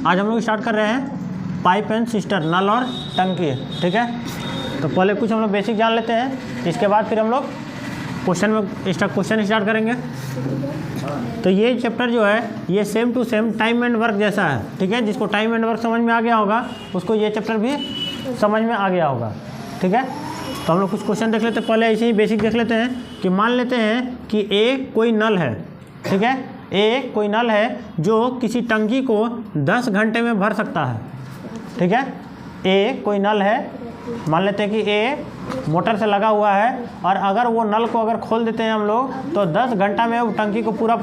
आज हम लोग स्टार्ट कर रहे हैं पाइप एंड सिस्टम, नल और टंकी, ठीक है। तो पहले कुछ हम लोग बेसिक जान लेते हैं, इसके बाद फिर हम लोग क्वेश्चन स्टार्ट करेंगे। तो ये चैप्टर जो है ये same to same time and work जैसा है, ठीक है। जिसको टाइम एंड वर्क समझ में आ गया होगा उसको ये चैप्टर भी समझ में आ गया होगा, ठीक है। तो हम लोग कुछ क्वेश्चन देख लेते हैं, पहले ऐसे ही बेसिक देख लेते हैं कि मान लेते हैं कि ए कोई नल है, ठीक है। ए कोई नल है जो किसी टंकी को 10 घंटे में भर सकता है, ठीक है। ए कोई नल है, मान लेते हैं कि ए मोटर से लगा हुआ है और अगर वो नल को अगर खोल देते हैं हम लोग तो 10 घंटा में वो टंकी को पूरा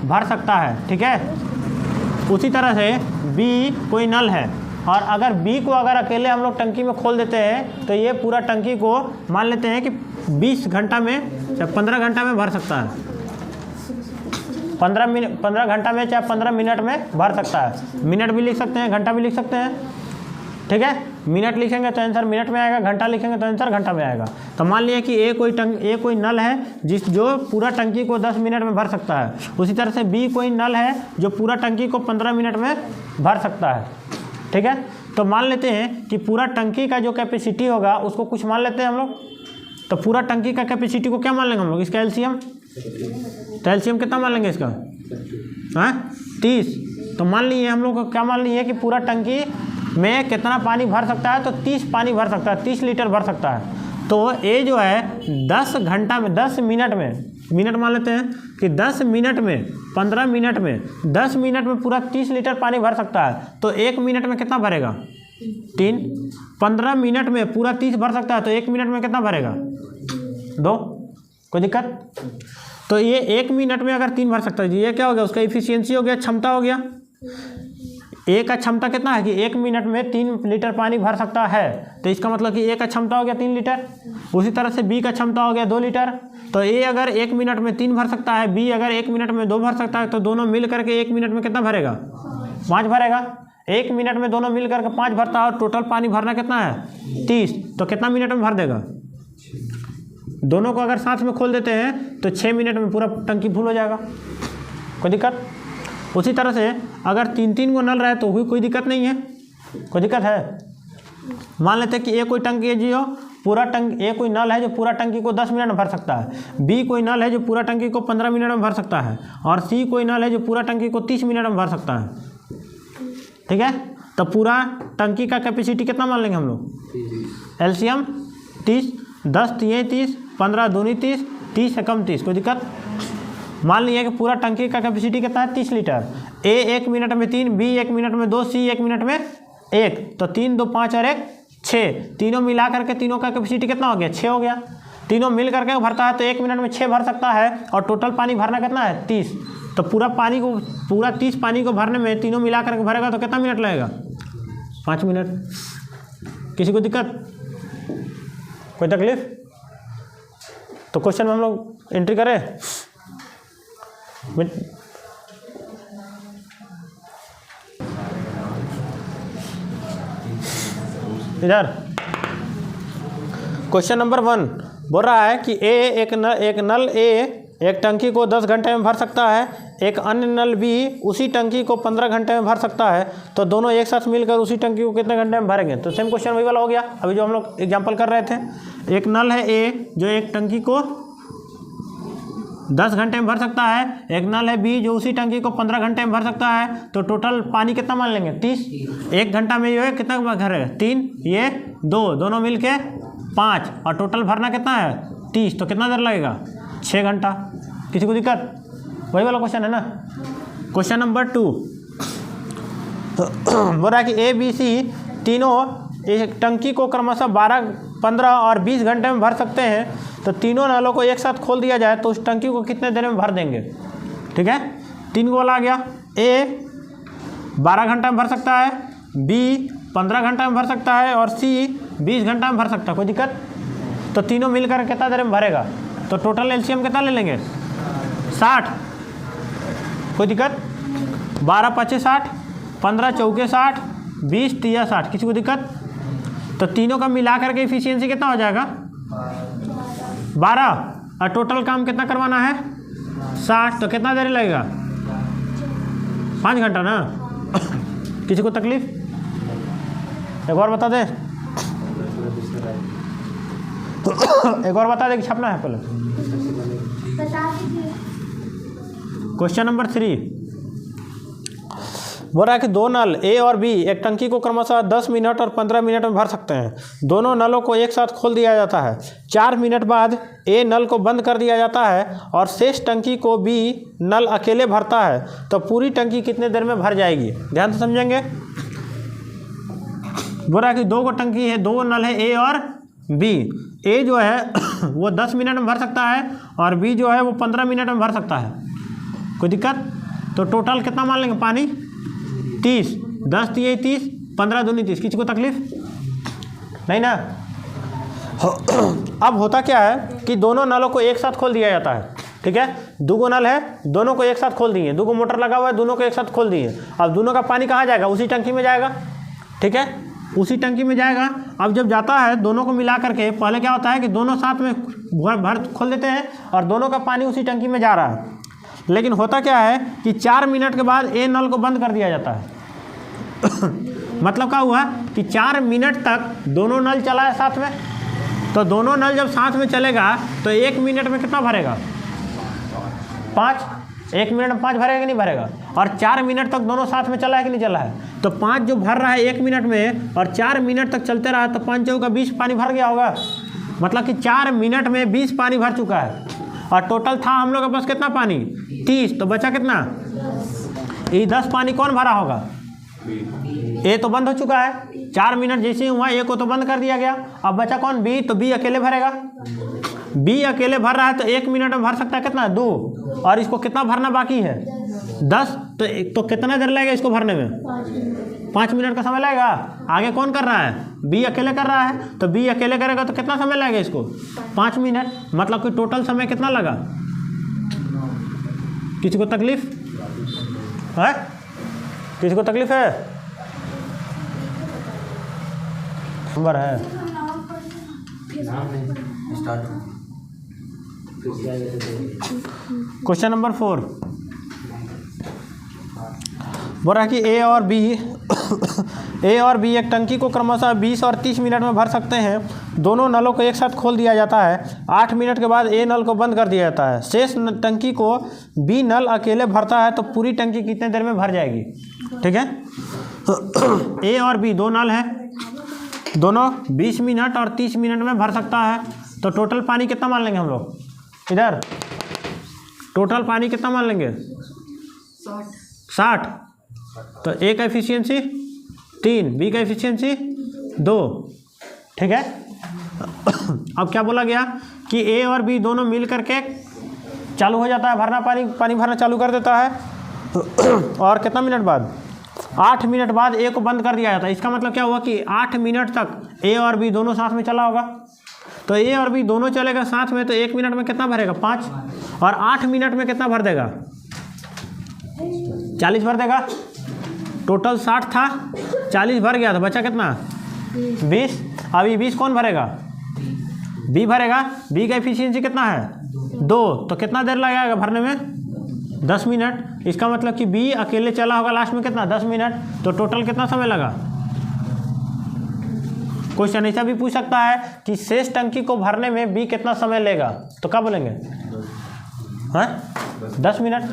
भर सकता है, ठीक है। उसी तरह से बी कोई नल है और अगर बी को अगर अकेले हम लोग टंकी में खोल देते हैं तो ये पूरा टंकी को मान लेते हैं कि 20 घंटा में या 15 घंटा में भर सकता है। 15 घंटा में चाहे 15 मिनट में भर सकता है। मिनट भी लिख सकते हैं, घंटा भी लिख सकते हैं, ठीक है। मिनट लिखेंगे तो आंसर मिनट में आएगा, घंटा लिखेंगे तो आंसर घंटा में आएगा। तो मान लिया कि ए कोई नल है जो पूरा टंकी को 10 मिनट में भर सकता है। उसी तरह से बी कोई नल है जो पूरा टंकी को 15 मिनट में भर सकता है, ठीक है। तो मान लेते हैं कि पूरा टंकी का जो कैपेसिटी होगा उसको कुछ मान लेते हैं हम लोग। तो पूरा टंकी का कैपेसिटी को क्या मान लेंगे हम लोग, इसका एलसीएम। तो एलसीएम कितना मान लेंगे इसका, हाँ 30। तो मान लिए हम लोग को क्या मान लिए कि पूरा टंकी में कितना पानी भर सकता है, तो 30 पानी भर सकता है, 30 लीटर भर सकता है। तो ए जो है 10 घंटा में 10 मिनट में, मिनट मान लेते हैं कि 10 मिनट में 15 मिनट में 10 मिनट में पूरा 30 लीटर पानी भर सकता है। तो 1 मिनट में कितना भरेगा, 3। 15 मिनट में पूरा 30 भर सकता है तो 1 मिनट में कितना भरेगा, 2। कोई दिक्कत। तो ये 1 मिनट में अगर 3 भर सकता है, ये क्या हो गया, उसका इफिशियंसी हो गया, क्षमता हो गया। ए का क्षमता कितना है कि 1 मिनट में 3 लीटर पानी भर सकता है, तो इसका मतलब कि ए का क्षमता हो गया 3 लीटर। उसी तरह से बी का क्षमता हो गया 2 लीटर। तो ए अगर 1 मिनट में 3 भर सकता है, बी अगर 1 मिनट में 2 भर सकता है, तो दोनों मिल करके 1 मिनट में कितना भरेगा, 5 भरेगा। 1 मिनट में दोनों मिल करके 5 भरता है और टोटल पानी भरना कितना है 30। तो कितना मिनट में भर देगा, दोनों को अगर साथ में खोल देते हैं तो 6 मिनट में पूरा टंकी फुल हो जाएगा। कोई दिक्कत। उसी तरह से अगर 3 को नल रहे तो भी कोई दिक्कत नहीं है। कोई दिक्कत है। मान लेते हैं कि ए कोई टंकी है जो पूरा ए कोई नल है जो पूरा टंकी को 10 मिनट में भर सकता है, बी कोई नल है जो पूरा टंकी को 15 मिनट में भर सकता है और सी कोई नल है जो पूरा टंकी को 30 मिनट में भर सकता है, ठीक है। तो पूरा टंकी का कैपेसिटी कितना मान लेंगे हम लोग, एलसीएम 30, 10 3 30, 15 दूनी 30, 30 से कम 30। कोई दिक्कत। मान लिया कि पूरा टंकी का कैपेसिटी कितना है 30 लीटर। ए 1 मिनट में 3, बी 1 मिनट में 2, सी 1 मिनट में 1। तो 3 2 5 और 1 6, तीनों मिला करके तीनों का कैपेसिटी कितना हो गया, 6 हो गया। तीनों मिल करके भरता है तो 1 मिनट में 6 भर सकता है और टोटल पानी भरना कितना है 30। तो पूरा 30 पानी को भरने में तीनों मिला करके भरेगा तो कितना मिनट लगेगा, 5 मिनट। किसी को दिक्कत, कोई तकलीफ। तो क्वेश्चन में हम लोग एंट्री करें। इधर क्वेश्चन नंबर 1 बोल रहा है कि एक नल ए एक टंकी को 10 घंटे में भर सकता है, एक अन्य नल बी उसी टंकी को 15 घंटे में भर सकता है। तो दोनों एक साथ मिलकर उसी टंकी को कितने घंटे में भरेंगे। तो सेम क्वेश्चन वही वाला हो गया अभी जो हम लोग एग्जांपल कर रहे थे। एक नल है ए जो एक टंकी को 10 घंटे में भर सकता है, एक नल है बी जो उसी टंकी को 15 घंटे में भर सकता है। तो टोटल पानी कितना मान लेंगे 30। 1 घंटा में जो है कितना भरेगा 3, ये 2, दोनों मिल के 5 और टोटल भरना कितना है 30। तो कितना देर लगेगा 6 घंटा। किसी को दिक्कत, वही वाला क्वेश्चन है ना। क्वेश्चन नंबर 2 बोल रहा है कि ए बी सी तीनों एक टंकी को क्रमशः 12, 15 और 20 घंटे में भर सकते हैं। तो तीनों नलों को एक साथ खोल दिया जाए तो उस टंकी को कितने देर में भर देंगे, ठीक है। 3 को वाला आ गया। ए 12 घंटा में भर सकता है, बी 15 घंटा में भर सकता है और सी 20 घंटा में भर सकता है। कोई दिक्कत। तो तीनों मिलकर कितना देर में भरेगा। तो टोटल एलसीएम कितना ले लेंगे 60। कोई दिक्कत। 12 5 60, 15 चौके 60, 20 3 60। किसी को दिक्कत। तो तीनों का मिला करके इफिशियंसी कितना हो जाएगा 12 और टोटल काम कितना करवाना है 60। तो कितना देर लगेगा 5 घंटा ना। किसी को तकलीफ? एक और बता दे, एक और बता दे कि छपना है पहले। क्वेश्चन नंबर 3 बोल रहा है कि दो नल ए और बी एक टंकी को क्रमशः 10 मिनट और 15 मिनट में भर सकते हैं। दोनों नलों को एक साथ खोल दिया जाता है। 4 मिनट बाद ए नल को बंद कर दिया जाता है और शेष टंकी को बी नल अकेले भरता है, तो पूरी टंकी कितने देर में भर जाएगी? ध्यान से समझेंगे। बोल रहा है कि दो को टंकी है, दो नल है ए और बी। ए जो है वो 10 मिनट में भर सकता है और बी जो है वो 15 मिनट में भर सकता है। कोई दिक्कत? तो टोटल कितना मान लेंगे पानी? 30, 10 दिए 30, 15 दूनी 30। किसी को तकलीफ नहीं ना? अब होता क्या है कि दोनों नलों को एक साथ खोल दिया जाता है। ठीक है, दो नल है, दोनों को एक साथ खोल दिए, दो मोटर लगा हुआ है, दोनों को एक साथ खोल दिए। अब दोनों का पानी कहाँ जाएगा? उसी टंकी में जाएगा। ठीक है, उसी टंकी में जाएगा। अब जब जाता है दोनों को मिला करके, पहले क्या होता है कि दोनों साथ में भर खोल देते हैं और दोनों का पानी उसी टंकी में जा रहा है। लेकिन होता क्या है कि 4 मिनट के बाद ए नल को बंद कर दिया जाता है। मतलब क्या हुआ कि 4 मिनट तक दोनों नल चला है साथ में, तो दोनों नल जब साथ में चलेगा तो 1 मिनट में कितना भरेगा? 5। 1 मिनट में 5 भरेगा कि नहीं भरेगा? और 4 मिनट तक दोनों साथ में चला है कि नहीं चला है? तो 5 जो भर रहा है 1 मिनट में और 4 मिनट तक चलते रहा तो 5 चौका 20 पानी भर गया होगा। मतलब कि 4 मिनट में 20 पानी भर चुका है। और टोटल था हम लोग के पास कितना पानी? 30। तो बचा कितना? ये 10 पानी कौन भरा होगा? ए तो बंद हो चुका है। 4 मिनट जैसे ही हुआ ए को तो बंद कर दिया गया। अब बचा कौन? बी। तो बी अकेले भरेगा। बी अकेले भर रहा है तो 1 मिनट में भर सकता है कितना? 2। और इसको कितना भरना बाकी है? 10। तो कितना देर लगेगा इसको भरने में? 5 मिनट का समय लगेगा। आगे कौन कर रहा है? बी अकेले कर रहा है। तो बी अकेले करेगा तो कितना समय लगेगा इसको? 5 मिनट। मतलब कि टोटल समय कितना लगा? किसी को तकलीफ है? किसी को तकलीफ है? नंबर है क्वेश्चन नंबर 4 बोल रहा है कि ए और बी एक टंकी को क्रमशः 20 और 30 मिनट में भर सकते हैं। दोनों नलों को एक साथ खोल दिया जाता है। 8 मिनट के बाद ए नल को बंद कर दिया जाता है। शेष टंकी को बी नल अकेले भरता है, तो पूरी टंकी कितने देर में भर जाएगी? ठीक है, ए और बी दो नल है, दोनों 20 मिनट और 30 मिनट में भर सकता है। तो टोटल पानी कितना मान लेंगे हम लोग? इधर टोटल पानी कितना मान लेंगे? 60। तो ए का एफिशिएंसी 3, बी का एफिशिएंसी 2। ठीक है, अब क्या बोला गया कि ए और बी दोनों मिल करके चालू हो जाता है भरना, पानी भरना चालू कर देता है। और कितना मिनट बाद? 8 मिनट बाद ए को बंद कर दिया जाता है। इसका मतलब क्या हुआ कि 8 मिनट तक ए और बी दोनों साथ में चला होगा। तो ए और बी दोनों चलेगा साथ में, तो 1 मिनट में कितना भरेगा? 5। और 8 मिनट में कितना भर देगा? 40 भर देगा। टोटल 60 था, 40 भर गया था, बचा कितना? 20। अब ये 20 कौन भरेगा? बी भरेगा। बी का एफिशिएंसी कितना है? 2। तो कितना देर लगेगा भरने में? 10 मिनट। इसका मतलब कि बी अकेले चला होगा लास्ट में कितना? 10 मिनट। तो टोटल कितना समय लगा? क्वेश्चन ऐसा भी पूछ सकता है कि शेष टंकी को भरने में बी कितना समय लेगा, तो क्या बोलेंगे? हाँ, 10 मिनट।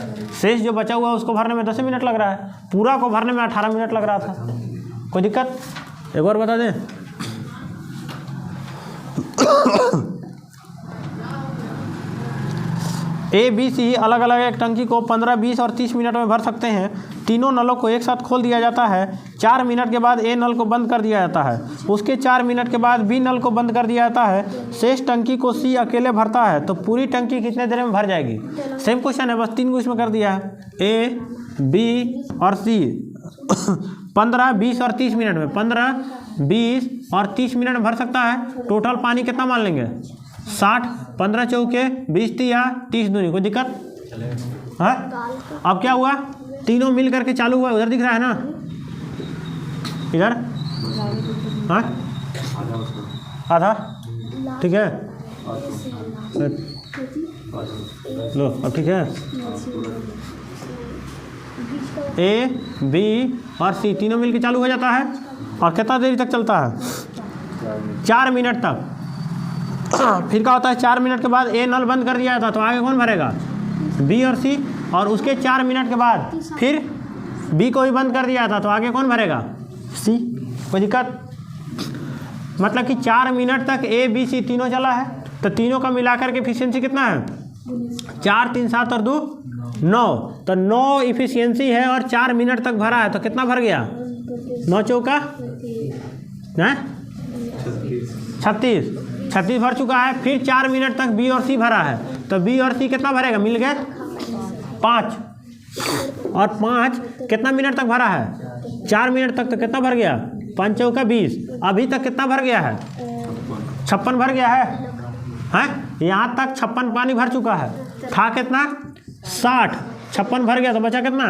शेष जो बचा हुआ है उसको भरने में 10 मिनट लग रहा है, पूरा को भरने में 18 मिनट लग रहा था। कोई दिक्कत? एक और बता दें। ए बी सी अलग अलग एक टंकी को 15, 20 और 30 मिनट में भर सकते हैं। तीनों नलों को एक साथ खोल दिया जाता है। 4 मिनट के बाद ए नल को बंद कर दिया जाता है। उसके 4 मिनट के बाद बी नल को बंद कर दिया जाता है। शेष टंकी को सी अकेले भरता है, तो पूरी टंकी कितने देर में भर जाएगी? सेम क्वेश्चन है, बस 3 को इसमें कर दिया है। ए बी और सी 15, 20 और 30 मिनट में, 15, 20 और 30 मिनट में भर सकता है। टोटल पानी कितना मान लेंगे? 60। 15 चौके 20 या 30 दूनी। कोई दिक्कत? हाँ, अब क्या हुआ? तीनों मिल करके चालू हुआ। उधर दिख रहा है ना, इधर। हाँ, आधा। ठीक है, लो अब ठीक है। ए बी और सी तीनों मिलके चालू हो जाता है और कितना देरी तक चलता है? 4 मिनट तक। फिर क्या होता है 4 मिनट के बाद ए नल बंद कर दिया जाता है तो आगे कौन भरेगा? बी और सी। और उसके 4 मिनट के बाद फिर बी को भी बंद कर दिया था तो आगे कौन भरेगा? सी। कोई दिक्कत? मतलब कि 4 मिनट तक ए बी सी तीनों चला है तो तीनों का मिलाकर के एफिशिएंसी कितना है? 4 3 7 और 2 9। तो 9 इफिशियंसी है और 4 मिनट तक भरा है तो कितना भर गया? 9 चौका 36 भर चुका है। फिर 4 मिनट तक बी और सी भरा है तो बी और सी कितना भरेगा? मिल गए 5 और 5 कितना मिनट तक भरा है? 4 मिनट तक। तो कितना भर गया? 5 चौका 20। अभी तक कितना भर गया है? 56 भर गया है। हैं यहाँ तक 56 पानी भर चुका है। था कितना? 60। 56 भर गया तो बचा कितना?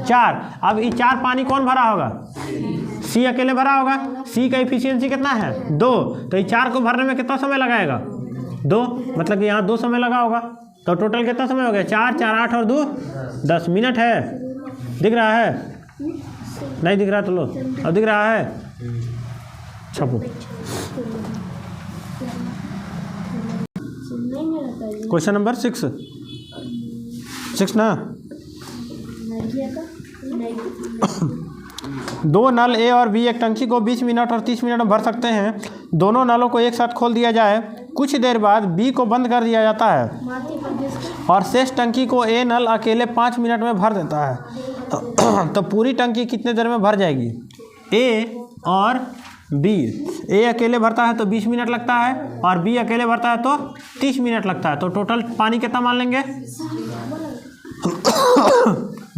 4। अब ये 4 पानी कौन भरा होगा? सी अकेले भरा होगा। सी का इफिशियंसी कितना है? 2। तो ये 4 को भरने में कितना समय लगाएगा? 2। मतलब कि यहाँ 2 समय लगा होगा। तो टोटल कितना समय हो गया? 4 4 8 और 2 10 मिनट है। दिख रहा है? नहीं दिख रहा तो लो। अब दिख रहा है? छपो। क्वेश्चन नंबर 6 ना। 2 नल ए और बी एक टंकी को 20 मिनट और 30 मिनट में भर सकते हैं। दोनों नलों को एक साथ खोल दिया जाए। कुछ देर बाद बी को बंद कर दिया जाता है और शेष टंकी को ए नल अकेले 5 मिनट में भर देता है। तो पूरी टंकी कितने देर में भर जाएगी? ए और बी। ए अकेले भरता है तो 20 मिनट लगता है और बी अकेले भरता है तो 30 मिनट लगता है। तो टोटल पानी कितना मान लेंगे?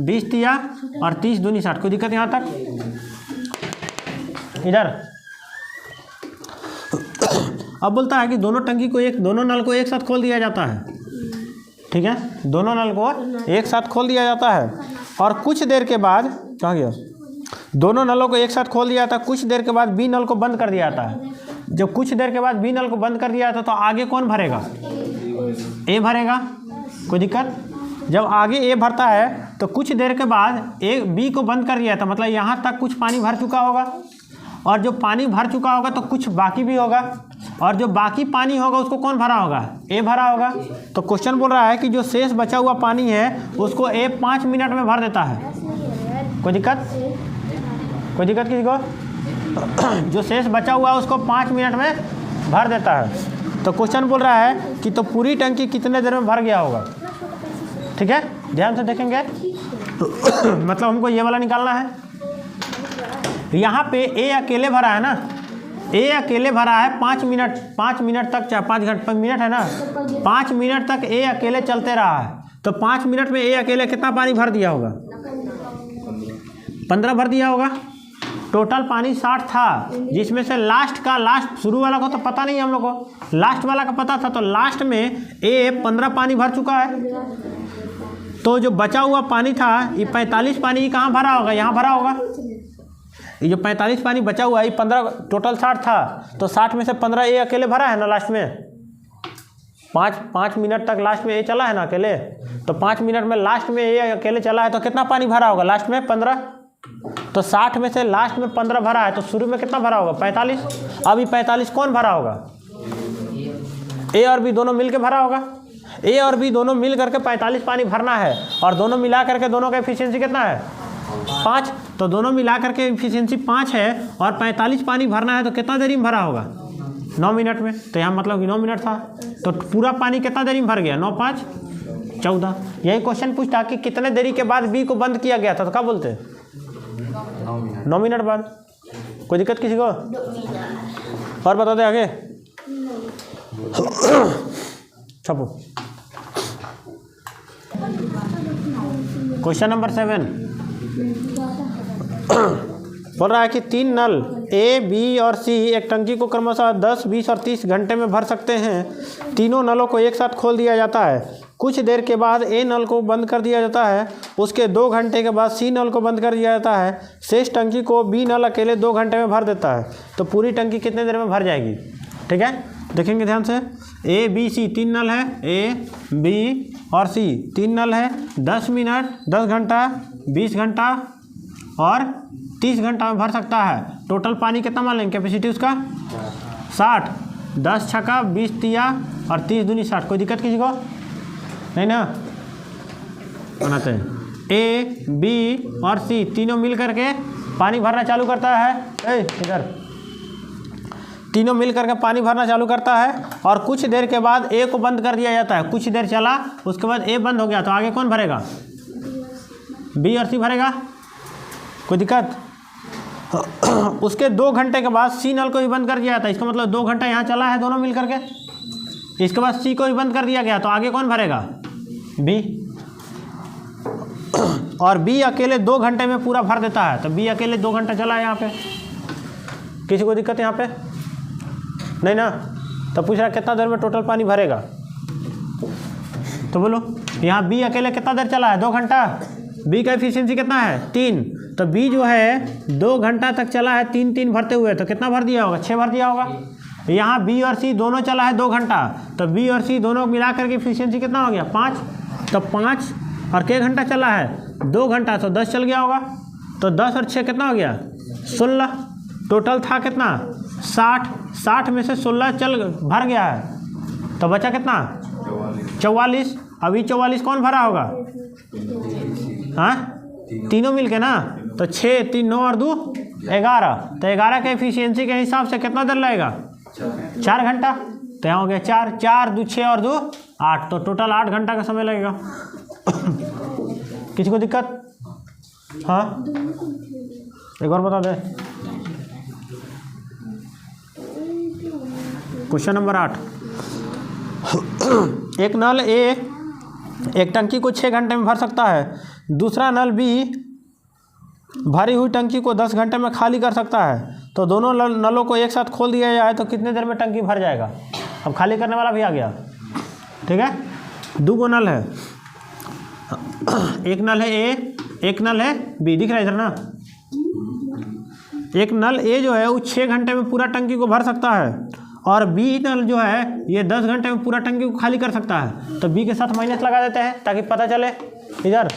20 तिया और 30 दूनी 60। कोई दिक्कत यहाँ तक? इधर अब बोलता है कि दोनों नल को एक साथ खोल दिया जाता है। ठीक है, दोनों नल को एक साथ खोल दिया जाता है और कुछ देर के बाद कहाँ गया? दोनों नलों को एक साथ खोल दिया जाता है। कुछ देर के बाद बी नल को बंद कर दिया जाता है। जब कुछ देर के बाद बी नल को बंद कर दिया जाता है तो आगे कौन भरेगा? ए भरेगा। कोई दिक्कत? जब आगे ए भरता है तो कुछ देर के बाद ए बी को बंद कर दिया था, मतलब यहाँ तक कुछ पानी भर चुका होगा और जो पानी भर चुका होगा तो कुछ बाकी भी होगा और जो बाकी पानी होगा उसको कौन भरा होगा? ए भरा होगा। तो क्वेश्चन बोल रहा है कि जो शेष बचा हुआ पानी है उसको ए 5 मिनट में भर देता है। कोई दिक्कत? कोई दिक्कत किसी को? जो शेष बचा हुआ है उसको 5 मिनट में भर देता है। तो क्वेश्चन बोल रहा है कि तो पूरी टंकी कितने देर में भर गया होगा? ठीक है, ध्यान से देखेंगे। मतलब हमको ये वाला निकालना है। यहाँ पे ए अकेले भरा है ना, ए अकेले भरा है 5 मिनट तक, चाहे 5 मिनट है ना, 5 मिनट तक ए अकेले चलते रहा है। तो 5 मिनट में ए अकेले कितना पानी भर दिया होगा? 15 भर दिया होगा। टोटल पानी 60 था, जिसमें से लास्ट शुरू वाला को तो पता नहीं हम लोग को, लास्ट वाला का पता था। तो लास्ट में ए 15 पानी भर चुका है। तो जो बचा हुआ पानी था ये 45 पानी कहाँ भरा होगा? यहाँ भरा होगा। ये जो 45 पानी बचा हुआ है ये 15, टोटल 60 था तो 60 में से 15 ए अकेले भरा है ना लास्ट में। 5 मिनट तक लास्ट में ए चला है ना अकेले। तो 5 मिनट में लास्ट में ए अकेले चला है तो कितना पानी भरा होगा लास्ट में? 15। तो 60 में से लास्ट में 15 भरा है तो शुरू में कितना भरा होगा? 45। अब ये 45 कौन भरा होगा? ए और बी दोनों मिल के भरा होगा। ए और बी दोनों मिल करके 45 पानी भरना है और दोनों मिला करके दोनों का एफिशिएंसी कितना है? 5। तो दोनों मिला करके एफिशिएंसी 5 है और 45 पानी भरना है तो कितना देरी में भरा होगा? 9 मिनट में। तो यहाँ मतलब कि 9 मिनट था तो पूरा पानी कितना देरी में भर गया? 9 5 14। यही क्वेश्चन पूछता कि कितने देरी के बाद बी को बंद किया गया था तो क्या बोलते? 9 मिनट बाद। कोई दिक्कत किसी को? और बता दे आगे। छपो। क्वेश्चन नंबर 7 बोल रहा है कि 3 नल ए, बी और सी एक टंकी को क्रमशः 10, 20 और 30 घंटे में भर सकते हैं। तीनों नलों को एक साथ खोल दिया जाता है। कुछ देर के बाद ए नल को बंद कर दिया जाता है। उसके 2 घंटे के बाद सी नल को बंद कर दिया जाता है। शेष टंकी को बी नल अकेले 2 घंटे में भर देता है। तो पूरी टंकी कितने देर में भर जाएगी? ठीक है, देखेंगे ध्यान से। ए बी सी 3 नल है, ए बी और सी 3 नल है। 10 मिनट, 10 घंटा, 20 घंटा और 30 घंटा में भर सकता है। टोटल पानी कितना मान लेंगे कैपेसिटी उसका 60। 10 छक्का 20 तिया और 30 दूनी 60। कोई दिक्कत किसी को नहीं ना। बनाते हैं ए बी और सी तीनों मिल करके पानी भरना चालू करता है। इधर तीनों मिल करके पानी भरना चालू करता है और कुछ देर के बाद ए को बंद कर दिया जाता है। कुछ देर चला उसके बाद ए बंद हो गया तो आगे कौन भरेगा बी और सी भरेगा। कोई दिक्कत। उसके 2 घंटे के बाद सी नल को भी बंद कर दिया जाता है। इसका मतलब 2 घंटा यहाँ चला है दोनों मिल करके। इसके बाद सी को भी बंद कर दिया गया तो आगे कौन भरेगा बी। और बी अकेले 2 घंटे में पूरा भर देता है। तो बी अकेले 2 घंटा चला है यहाँ पे। किसी को दिक्कत है यहाँ पे नहीं ना। तो पूछ रहा कितना देर में टोटल पानी भरेगा। तो बोलो यहाँ बी अकेले कितना देर चला है 2 घंटा। बी का एफिशिएंसी कितना है 3। तो बी जो है 2 घंटा तक चला है 3 भरते हुए। तो कितना भर दिया होगा 6 भर दिया होगा। यहाँ बी और सी दोनों चला है 2 घंटा। तो बी और सी दोनों मिला करके एफिशिएंसी कितना हो गया 5। तो 5 और क्या घंटा चला है 2 घंटा तो 10 चल गया होगा। तो 10 और 6 कितना हो गया 16। टोटल था कितना 60। 60 में से 16 चल भर गया है तो बचा कितना 44। अभी 44 कौन भरा होगा हाँ तीनों मिल के ना। तो 6 3 9 और 2 11। तो 11 के एफिशिएंसी के हिसाब से कितना देर लगेगा 4 घंटा। तो यहाँ हो गया 4 4 2 6 और 2 8। तो टोटल 8 घंटा का समय लगेगा। किसी को दिक्कत हाँ एक और बता दे। Question number 8। एक नल ए एक टंकी को 6 घंटे में भर सकता है। दूसरा नल बी भरी हुई टंकी को 10 घंटे में खाली कर सकता है। तो दोनों नलों को एक साथ खोल दिया जाए तो कितने देर में टंकी भर जाएगा। अब खाली करने वाला भी आ गया। ठीक है 2 नल है। एक नल है ए एक नल है बी। दिख रहा है इधर ना। एक नल ए जो है वो 6 घंटे में पूरा टंकी को भर सकता है और बी नल जो है ये 10 घंटे में पूरा टंकी को खाली कर सकता है। तो बी के साथ माइनस लगा देते हैं ताकि पता चले। इधर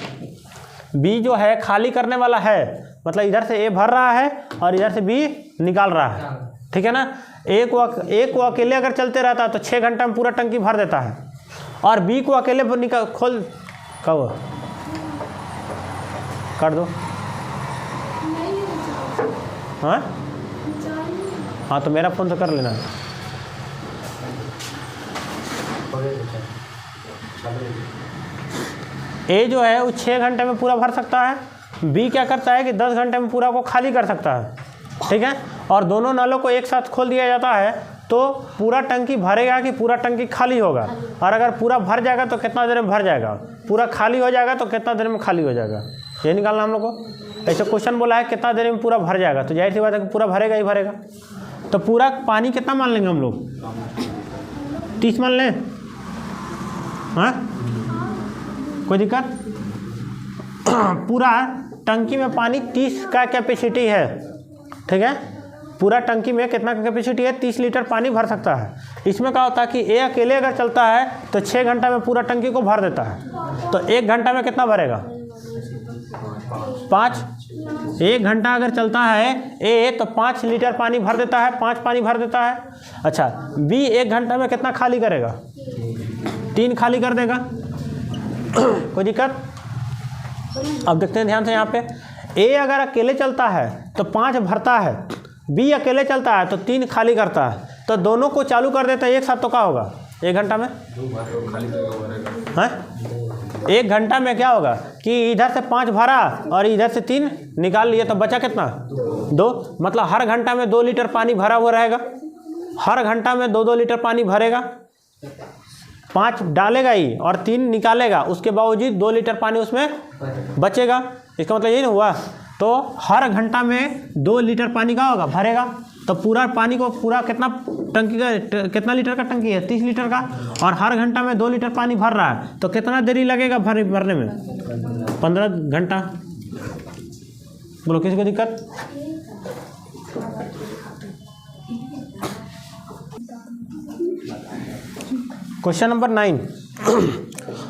बी जो है खाली करने वाला है मतलब इधर से ए भर रहा है और इधर से बी निकाल रहा है। ठीक है ना। ए को अकेले अगर चलते रहता है तो 6 घंटा में पूरा टंकी भर देता है और बी को अकेले निकाल खोल कब कर दो हाँ तो मेरा फ़ोन तो कर लेना। ए जो है वो 6 घंटे में पूरा भर सकता है। बी क्या करता है कि 10 घंटे में पूरा को खाली कर सकता है। ठीक है। और दोनों नलों को एक साथ खोल दिया जाता है तो पूरा टंकी भरेगा कि पूरा टंकी खाली होगा। और अगर पूरा भर जाएगा तो कितना देर में भर जाएगा। पूरा खाली हो जाएगा तो कितना देर में खाली हो जाएगा। ये निकालना हम लोग को। ऐसे क्वेश्चन बोला है कितना देर में पूरा भर जाएगा तो जाहिर सी बात है कि पूरा भरेगा ही भरेगा। तो पूरा पानी कितना मान लेंगे हम लोग 30 मान लें। हाँ कोई दिक्कत। पूरा टंकी में पानी 30 का कैपेसिटी है। ठीक है। पूरा टंकी में कितना का कैपेसिटी है 30 लीटर पानी भर सकता है। इसमें क्या होता है कि ए अकेले अगर चलता है तो 6 घंटा में पूरा टंकी को भर देता है। तो 1 घंटा में कितना भरेगा 5। 1 घंटा अगर चलता है ए तो 5 लीटर पानी भर देता है 5 पानी भर देता है। अच्छा बी 1 घंटा में कितना खाली करेगा 3 खाली कर देगा। कोई दिक्कत। अब देखते हैं ध्यान से यहाँ पे ए अगर अकेले चलता है तो 5 भरता है। बी अकेले चलता है तो 3 खाली करता है। तो दोनों को चालू कर देता है एक साथ तो क्या होगा 1 घंटा में है 1 घंटा में क्या होगा कि इधर से 5 भरा और इधर से 3 निकाल लिए तो बचा कितना 2। मतलब हर घंटा में 2 लीटर पानी भरा हुआ रहेगा। हर घंटा में 2-2 लीटर पानी भरेगा। 5 डालेगा ही और 3 निकालेगा उसके बावजूद 2 लीटर पानी उसमें बचेगा। इसका मतलब यही ना हुआ। तो हर घंटा में 2 लीटर पानी का होगा भरेगा। तो पूरा पानी को पूरा कितना टंकी का कितना लीटर का टंकी है 30 लीटर का और हर घंटा में 2 लीटर पानी भर रहा है। तो कितना देरी लगेगा भरने में 15 घंटा। बोलो किसी को दिक्कत। Question number 9।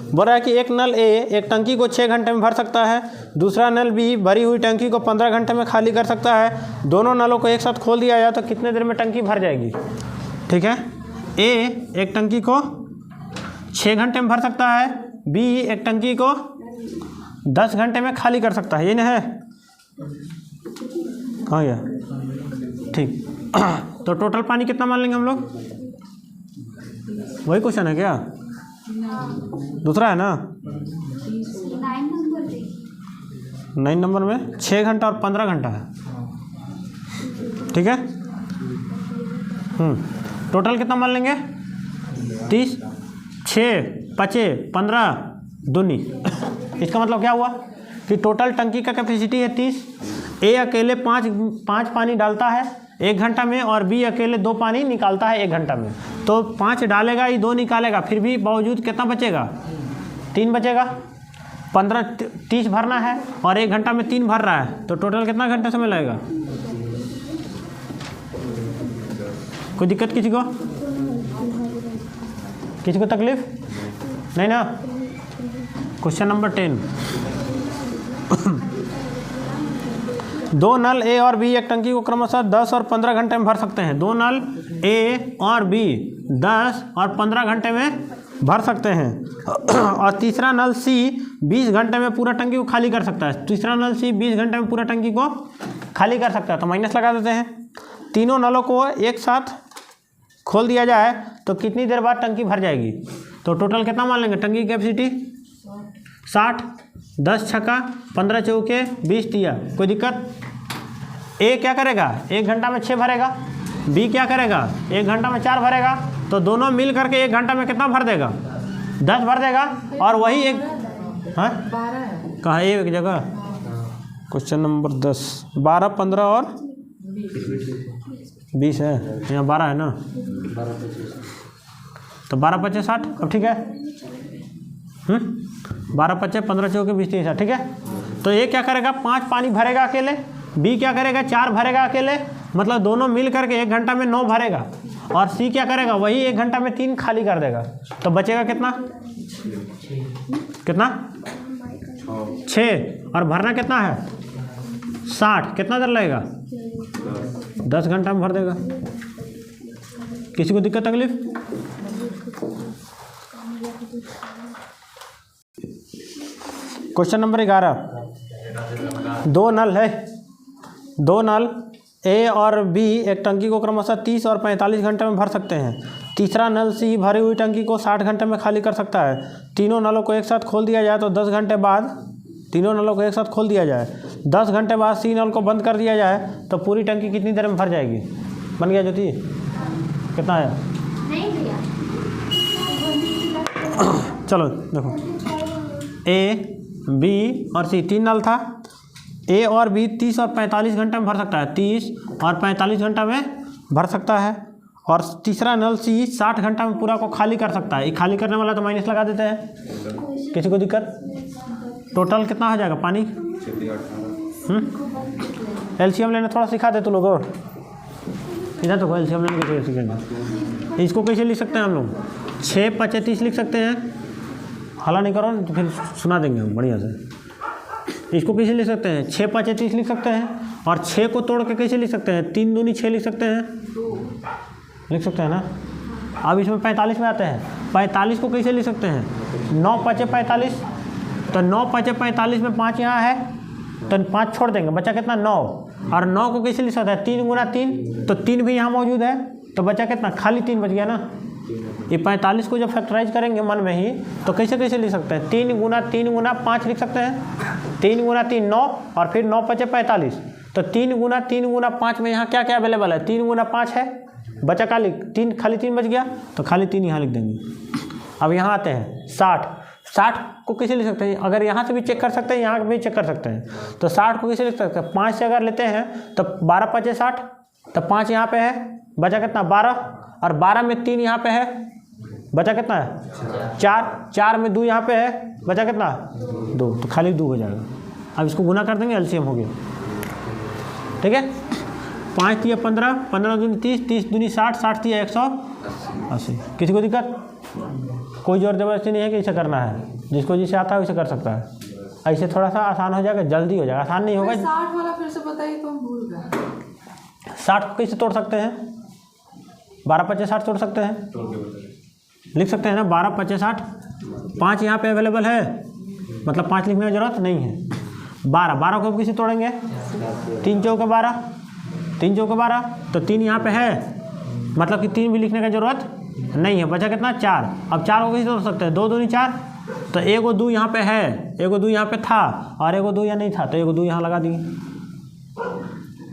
बोल रहा है कि एक नल ए एक टंकी को 6 घंटे में भर सकता है, दूसरा नल बी भरी हुई टंकी को 15 घंटे में खाली कर सकता है। दोनों नलों को एक साथ खोल दिया जाए तो कितने देर में टंकी भर जाएगी? ठीक है, ए एक टंकी को 6 घंटे में भर सकता है, बी एक टंकी को 10 घंटे में खाली कर सकता है। ये ना है, कहाँ गया? ठीक तो टोटल पानी कितना मान लेंगे हम लोग? वही क्वेश्चन है क्या? दूसरा है ना, 9 नंबर में 6 घंटा और 15 घंटा है। ठीक है, टोटल कितना मान लेंगे? 30, 6, 5, 15 दूनी। इसका मतलब क्या हुआ कि टोटल टंकी का कैपेसिटी है 30। ए अकेले 5 पानी डालता है 1 घंटा में और बी अकेले 2 पानी निकालता है 1 घंटा में। तो 5 डालेगा, ये 2 निकालेगा, फिर भी बावजूद कितना बचेगा? 3 बचेगा। 30 भरना है और 1 घंटा में 3 भर रहा है, तो टोटल कितना घंटा समय लगेगा? कोई दिक्कत किसी को? किसी को तकलीफ नहीं ना? Question number 10। 2 नल ए और बी एक टंकी को क्रमशः 10 और 15 घंटे में भर सकते हैं। 2 नल ए और बी 10 और 15 घंटे में भर सकते हैं। और तीसरा नल सी 20 घंटे में पूरा टंकी को खाली कर सकता है। तीसरा नल सी 20 घंटे में पूरा टंकी को खाली कर सकता है। तो माइनस लगा देते हैं। तीनों नलों को एक साथ खोल दिया जाए तो कितनी देर बाद टंकी भर जाएगी? तो टोटल कितना मान लेंगे? टंकी की कैपेसिटी 60, 10 छक्का 15 चौके 20 दिया। कोई दिक्कत? ए क्या करेगा? 1 घंटा में 6 भरेगा। बी क्या करेगा? 1 घंटा में 4 भरेगा। तो दोनों मिल करके 1 घंटा में कितना भर देगा? 10 भर देगा। और वही एक कहाँ एक जगह? क्वेश्चन नंबर 10, 12, 15 और 20 है, यहाँ 12 है ना, तो 12 × 5 = 60। अब ठीक है, 12 × 5 = 15 चौके 20 30। ठीक है, तो ये क्या करेगा? 5 पानी भरेगा अकेले, बी क्या करेगा? 4 भरेगा अकेले, मतलब दोनों मिल करके 1 घंटा में 9 भरेगा। और सी क्या करेगा? वही 1 घंटा में 3 खाली कर देगा। तो बचेगा कितना? कितना? 6। और भरना कितना है? 60। कितना देर लगेगा? 10 घंटा में भर देगा। किसी को दिक्कत तकलीफ? Question number 11। 2 नल है, 2 नल ए और बी एक टंकी को क्रमशः 30 और 45 घंटे में भर सकते हैं। तीसरा नल सी भरी हुई टंकी को 60 घंटे में खाली कर सकता है। तीनों नलों को एक साथ खोल दिया जाए तो 10 घंटे बाद, तीनों नलों को एक साथ खोल दिया जाए, 10 घंटे बाद सी नल को बंद कर दिया जाए तो पूरी टंकी कितनी देर में भर जाएगी? बन गया ज्योति? कितना है? नहीं भैया। चलो देखो, ए बी और सी 3 नल था। ए और बी 30 और 45 घंटे में भर सकता है। 30 और 45 घंटा में भर सकता है। और तीसरा नल सी 60 घंटा में पूरा को खाली कर सकता है। ये खाली करने वाला तो माइनस लगा देते हैं। किसी को दिक्कत? टोटल कितना हो जाएगा पानी? एलसीएम लेना थोड़ा सिखा दे तू लोगों। इधर तो एलसीएम लेने के सीखेंगे। इसको कैसे लिख सकते हैं हम लोग? 6 × 5 = 30 लिख सकते हैं। हला नहीं करो तो फिर सुना देंगे हम बढ़िया से। इसको कैसे लिख सकते हैं? 6 × 5 = 30 लिख सकते हैं। और 6 को तोड़ के कैसे लिख सकते हैं? 3 दूनी 6 लिख सकते हैं। लिख सकते हैं ना? अब इसमें 45 में आते हैं। 45 को कैसे लिख सकते हैं? 9 × 5 = 45। तो 9 × 5 = 45 में 5 यहाँ है तो 5 छोड़ देंगे, बचा कितना? 9। और 9 को कैसे लिख सकते हैं? 3 × 3, तो 3 भी यहाँ मौजूद है तो बचा कितना? खाली 3 बच गया ना। ये 45 को जब फैक्टराइज करेंगे मन में ही तो कैसे कैसे लिख सकते हैं? 3 × 3 × 5 लिख सकते हैं। 3 × 3 9 और फिर 9 × 5 = 45। तो 3 × 3 × 5 में यहाँ क्या क्या अवेलेबल है? 3 × 5 है, बचा खाली 3, खाली 3 बच गया तो खाली 3 यहाँ लिख देंगे। अब यहाँ आते हैं 60। 60 को कैसे लिख सकते हैं? अगर यहाँ से भी चेक कर सकते हैं, यहाँ भी चेक कर सकते हैं। तो 60 को कैसे लिख सकते हैं? 5 से अगर लेते हैं तो 12 × 5 = 60, तो 5 यहाँ पे है, बचा कितना? 12। और 12 में 3 यहाँ पे है, बचा कितना है? 4। 4 में 2 यहाँ पे है, बचा कितना? 2। तो खाली 2 हो जाएगा। अब इसको गुना कर देंगे, एलसीएम हो गया। ठीक है, 5 × 15, 15 दूनी 30, 30 दूनी 60, 60 × 180। किसी को दिक्कत? कोई जोर जबरदस्ती नहीं है कि इसे करना है। जिसको जिसे आता है उसे कर सकता है। ऐसे थोड़ा सा आसान हो जाएगा, जल्दी हो जाएगा, आसान नहीं होगा। 60 वाला फिर से बताइए तो हम भूल गए। 60 को कैसे तोड़ सकते हैं? 12 5 60 तोड़ सकते हैं, लिख सकते हैं ना 12 5 60। 5 यहाँ पे अवेलेबल है, मतलब 5 लिखने की जरूरत नहीं है। 12 को किसे तोड़ेंगे? 3 चौके 12, 3 चौके 12, तो 3 यहाँ पे है, मतलब कि 3 भी लिखने की जरूरत नहीं है। बचा कितना? 4। अब 4 को किसे तोड़ सकते हैं? 2 दूनी 4, तो 1 और 2 यहाँ पे है, 1 और 2 यहाँ पे था, और 1 और 2 यहाँ नहीं था, तो 1 और 2 यहाँ लगा दिए।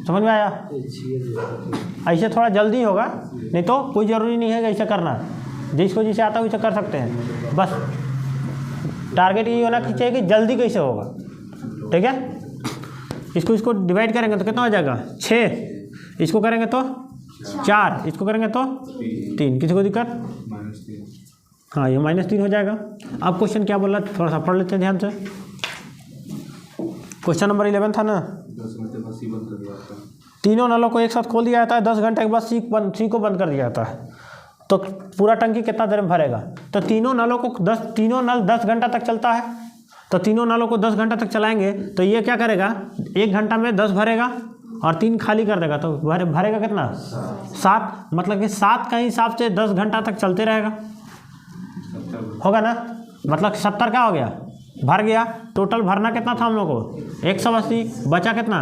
समझ में आया? ऐसे थोड़ा जल्दी होगा, नहीं तो कोई ज़रूरी नहीं है कि ऐसे करना, जिसको जिसे आता है उसे कर सकते हैं। बस टारगेट ये होना चाहिए कि जल्दी कैसे होगा। ठीक है, इसको डिवाइड करेंगे तो कितना हो जाएगा? 6। इसको करेंगे तो 4, इसको करेंगे तो 3। किसी को दिक्कत? हाँ, ये -3 हो जाएगा। अब क्वेश्चन क्या बोल रहा है थोड़ा सा पढ़ लेते हैं ध्यान से। क्वेश्चन नंबर 11 था ना, तीनों नलों को एक साथ खोल दिया जाता है, 10 घंटे के बाद सी को बंद कर दिया जाता है, तो पूरा टंकी कितना देर में भरेगा? तो तीनों नल 10 घंटा तक चलता है, तो तीनों नलों को 10 घंटा तक चलाएंगे तो ये क्या करेगा? 1 घंटा में 10 भरेगा और 3 खाली कर देगा, तो भरेगा कितना? 7। मतलब कि 7 का हिसाब से 10 घंटा तक चलते रहेगा, होगा ना? मतलब 70 क्या हो गया? भर गया। टोटल भरना कितना था हम लोग को? 180। बचा कितना?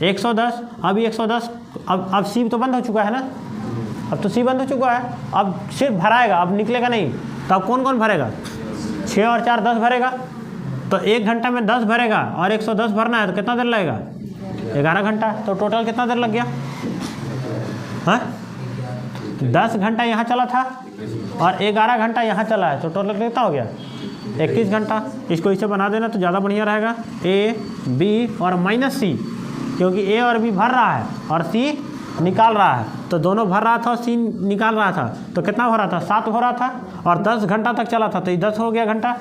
110। अब 110, अब सी तो बंद हो चुका है ना, अब तो सी बंद हो चुका है, अब सिर्फ भराएगा, अब निकलेगा नहीं। तो अब कौन कौन भरेगा? 6 और 4 10 भरेगा, तो 1 घंटा में 10 भरेगा और 110 भरना है, तो कितना देर लगेगा? 11 घंटा। तो टोटल कितना देर लग गया? हाँ, 10 घंटा यहाँ चला था और 11 घंटा यहाँ चला है, तो टोटल कितना हो गया? 21 घंटा। इसको इसे बना देना तो ज़्यादा बढ़िया रहेगा। ए बी और -C, क्योंकि ए और बी भर रहा है और सी निकाल रहा है, तो दोनों भर रहा था और सी निकाल रहा था, तो कितना हो रहा था? 7 हो रहा था, और 10 घंटा तक चला था, तो ये 10 हो गया घंटा।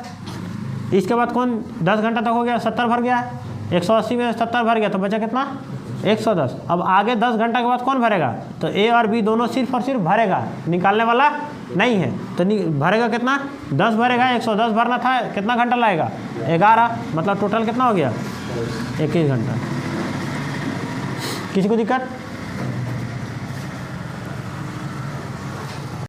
इसके बाद कौन 10 घंटा तक हो गया? 70 भर गया है, 180 में 70 भर गया, तो बचा कितना? 110। अब आगे 10 घंटा के बाद कौन भरेगा? तो ए और बी दोनों सिर्फ और सिर्फ भरेगा, निकालने वाला नहीं है। तो भरेगा कितना? 10 भरेगा, 110 भरना था, कितना घंटा लगेगा? 11। मतलब टोटल कितना हो गया? 21 घंटा। किसी को दिक्कत?